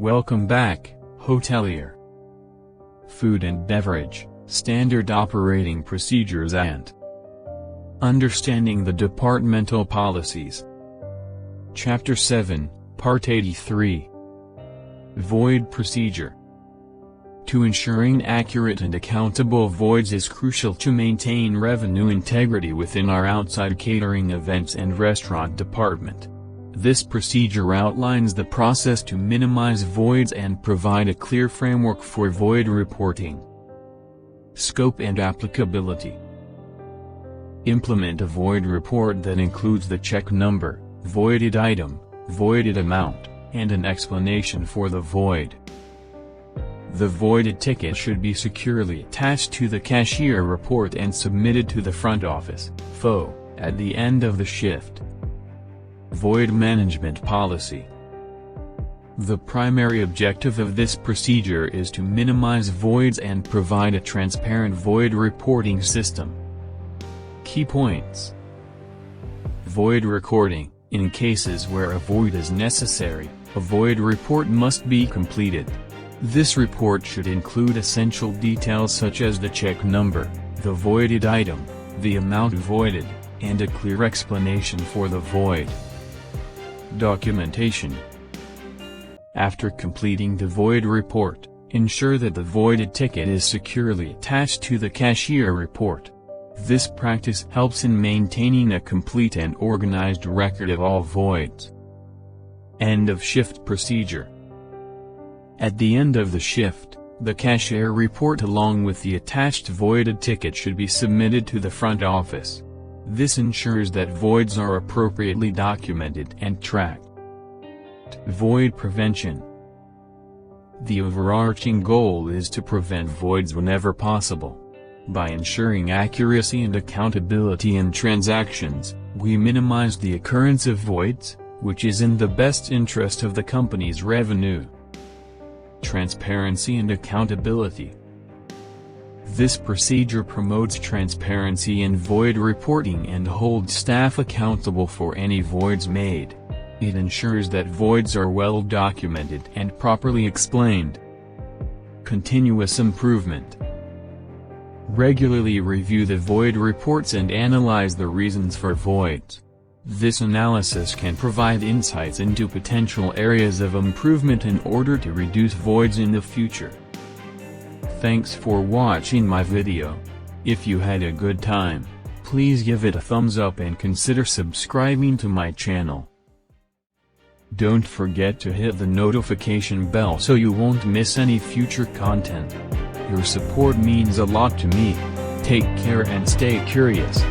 Welcome back, Hotelier. Food and beverage, standard operating procedures and understanding the departmental policies. Chapter 7, Part 83. Void procedure. To ensuring accurate and accountable voids is crucial to maintain revenue integrity within our outside catering events and restaurant department. This procedure outlines the process to minimize voids and provide a clear framework for void reporting. Scope and applicability. Implement a void report that includes the check number, voided item, voided amount, and an explanation for the void. The voided ticket should be securely attached to the cashier report and submitted to the front office, FO, at the end of the shift. Void management policy. The primary objective of this procedure is to minimize voids and provide a transparent void reporting system. Key points. Void recording. In cases where a void is necessary, a void report must be completed. This report should include essential details such as the check number, the voided item, the amount voided, and a clear explanation for the void. Documentation. After completing the void report, ensure that the voided ticket is securely attached to the cashier report. This practice helps in maintaining a complete and organized record of all voids. End of shift procedure. At the end of the shift, the cashier report along with the attached voided ticket should be submitted to the front office. This ensures that voids are appropriately documented and tracked. Void prevention. The overarching goal is to prevent voids whenever possible. By ensuring accuracy and accountability in transactions, we minimize the occurrence of voids, which is in the best interest of the company's revenue. Transparency and accountability. This procedure promotes transparency in void reporting and holds staff accountable for any voids made. It ensures that voids are well documented and properly explained. Continuous improvement. Regularly review the void reports and analyze the reasons for voids. This analysis can provide insights into potential areas of improvement in order to reduce voids in the future. Thanks for watching my video. If you had a good time, please give it a thumbs up and consider subscribing to my channel. Don't forget to hit the notification bell so you won't miss any future content. Your support means a lot to me. Take care and stay curious.